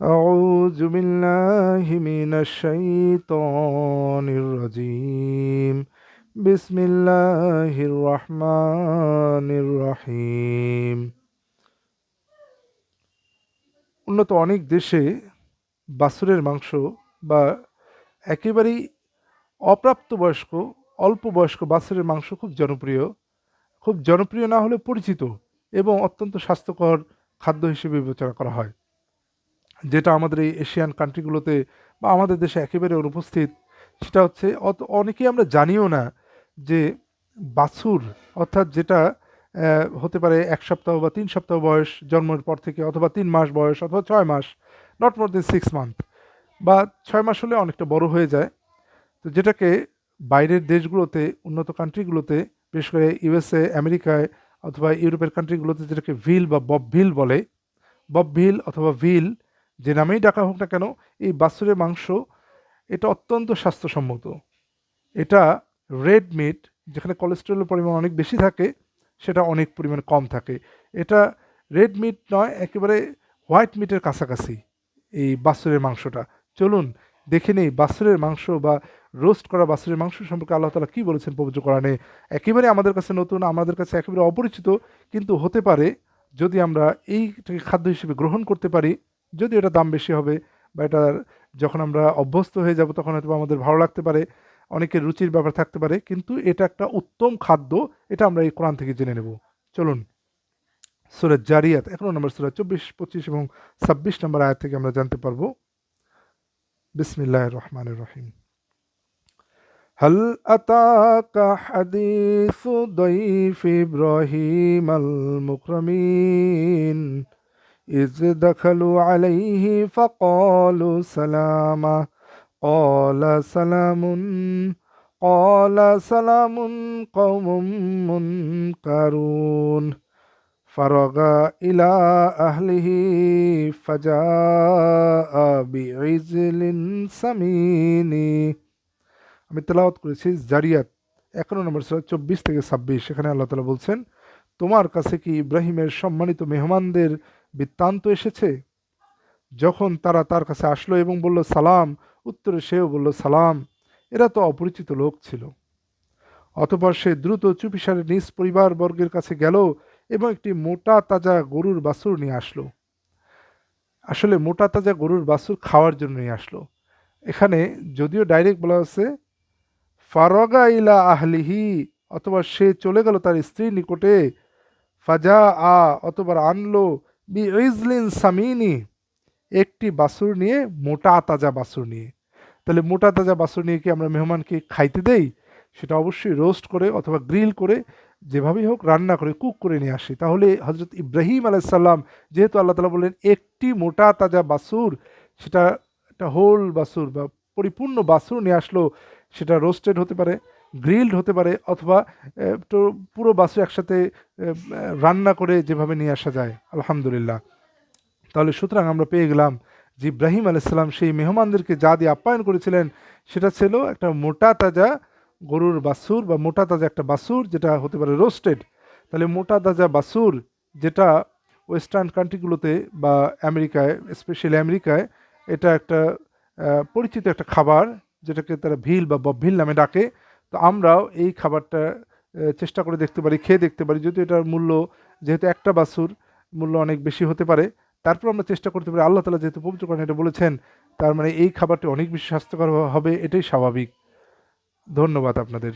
أعوذ بالله من الشيطان الرجيم بسم الله الرحمن الرحيم উন্নত অনেক দেশে বাছুরের মাংস বা একেবারেই অপ্রাপ্তবয়স্ক অল্প বয়স্ক বাছুরের মাংস খুব জনপ্রিয় না হলে পরিচিত এবং অত্যন্ত স্বাস্থ্যকর খাদ্য হিসেবে বিবেচনা করা হয়, যেটা আমাদের এই এশিয়ান কান্ট্রিগুলোতে বা আমাদের দেশে একেবারে অনুপস্থিত। সেটা হচ্ছে অনেকেই আমরা জানিও না যে বাছুর অর্থাৎ যেটা হতে পারে ১ সপ্তাহ বা ৩ সপ্তাহ বয়স জন্মের পর থেকে, অথবা ৩ মাস বয়স, অথবা ৬ মাস, নট মোর দেন 6 মান্থ, বা ৬ মাস হলে অনেকটা বড় হয়ে যায়। তো যেটাকে বাইরের দেশগুলোতে, উন্নত কান্ট্রিগুলোতে, বিশেষ করে ইউএসএ, আমেরিকায় অথবা ইউরোপের কান্ট্রিগুলোতে যেটাকে ভিল বা বব ভিল বলে, বব ভিল অথবা ভিল যে নামেই ডাকা হোক না কেন, এই বাছুরের মাংস এটা অত্যন্ত স্বাস্থ্যসম্মত। এটা রেড মিট, যেখানে কোলেস্টেরলের পরিমাণ অনেক বেশি থাকে, সেটা অনেক পরিমাণ কম থাকে। এটা রেড মিট নয়, একেবারে হোয়াইট মিটের কাছাকাছি এই বাছুরের মাংসটা। চলুন দেখে নেই বাছুরের মাংস বা রোস্ট করা বাছুরের মাংস সম্পর্কে আল্লাহ তাআলা কী বলেছেন পবিত্র কোরআনে। একেবারে আমাদের কাছে নতুন, আমাদের কাছে একেবারে অপরিচিত, কিন্তু হতে পারে যদি আমরা এইটাকে খাদ্য হিসেবে গ্রহণ করতে পারি, যদিও এটা দাম বেশি হবে, বা এটার যখন আমরা অভ্যস্ত হয়ে যাব তখন হয়তো আমাদের ভালো লাগতে পারে, অনেকের রুচির ব্যাপার থাকতে পারে, কিন্তু এটা একটা উত্তম খাদ্য। এটা আমরা এই কোরআন থেকে জেনে নেব। চলুন সূরা জারিয়াত ১১ নম্বর সূরা ২৪, ২৫ এবং ২৬ নম্বর আয়াত থেকে আমরা জানতে পারবো। বিসমিল্লাহির রহমানির রহিম। হাল আতাকা হাদিসু দাইফ ইব্রাহিম আল মুকরামিন ইয দাখালু আলাইহি ফাকালু সালামা ক্বালা সালামুন কওমুম মুনকারুন ফারাগা ইলা আহলিহি ফাজাআ বিইজলিন সামিনি। আমি তেলাওয়াত করেছি জারিয়াত ১১ নম্বর সূরা ২৪ থেকে ২৬। সেখানে আল্লাহ তাআলা বলছেন, তোমার কাছে কি ইব্রাহিমের সম্মানিত মেহমানদের বৃত্তান্ত এসেছে? যখন তারা তার কাছে আসলো এবং বলল সালাম, উত্তরে সেও বলল সালাম। এরা তো অপরিচিত লোক ছিল। অতঃপর সে দ্রুত চুপিসারে নিজ পরিবার বর্গের কাছে গেল এবং একটি মোটা তাজা গরুর বাছুর নিয়ে আসলো। আসলে মোটা তাজা গরুর বাছুর খাওয়ার জন্য নিয়ে আসলো। এখানে যদিও ডাইরেক্ট বলা হচ্ছে ফারগা ইলা আহলিহি, অথবা সে চলে গেল তার স্ত্রীর নিকটে, ফাজা আ, অথবা আনলো, বি ইজলিন সামিনি, একটি বাছুর নিয়ে, মোটা তাজা বাছুর নিয়ে। তাহলে মোটা তাজা বাছুর নিয়ে কি আমরা মেহমানকে খাইতে দেই? সেটা অবশ্যই রোস্ট করে অথবা গ্রিল করে, যেভাবেই হোক রান্না করে কুক করে নিয়ে আসি। তাহলে হজরত ইব্রাহিম আলাইসাল্লাম, যেহেতু আল্লাহ তালা বললেন একটি মোটা তাজা বাছুর, সেটা একটা হোল বাছুর বা পরিপূর্ণ বাছুর নিয়ে আসলো। সেটা রোস্টেড হতে পারে, গ্রিলড হতে পারে, অথবা তো পুরো বাছুর একসাথে রান্না করে যেভাবে নিয়ে আসা যায়। আলহামদুলিল্লাহ। তাহলে সুতরাং আমরা পেয়ে গেলাম যে ইব্রাহিম আলাইসাল্লাম সেই মেহমানদেরকে যা দিয়ে আপ্যায়ন করেছিলেন, সেটা ছিল একটা মোটা তাজা গরুর বাছুর বা মোটা তাজা একটা বাছুর, যেটা হতে পারে রোস্টেড। তাহলে মোটা তাজা বাছুর, যেটা ওয়েস্টার্ন কান্ট্রিগুলোতে বা আমেরিকায়, স্পেশালি আমেরিকায়, এটা একটা পরিচিত একটা খাবার, যেটাকে তারা ভিল বা ববভিল নামে ডাকে। তো আমরাও এই খাবারটা চেষ্টা করে দেখতে পারি, খেয়ে দেখতে পারি, যদিও এটার মূল্য, যেহেতু একটা বাছুর, মূল্য অনেক বেশি হতে পারে। তারপর আমরা চেষ্টা করতে পারি, আল্লাহ তালা যেহেতু পবিত্র কোরআনে এটা বলেছেন, তার মানে এই খাবারটি অনেক বেশি স্বাস্থ্যকর হবে, এটাই স্বাভাবিক। ধন্যবাদ আপনাদের।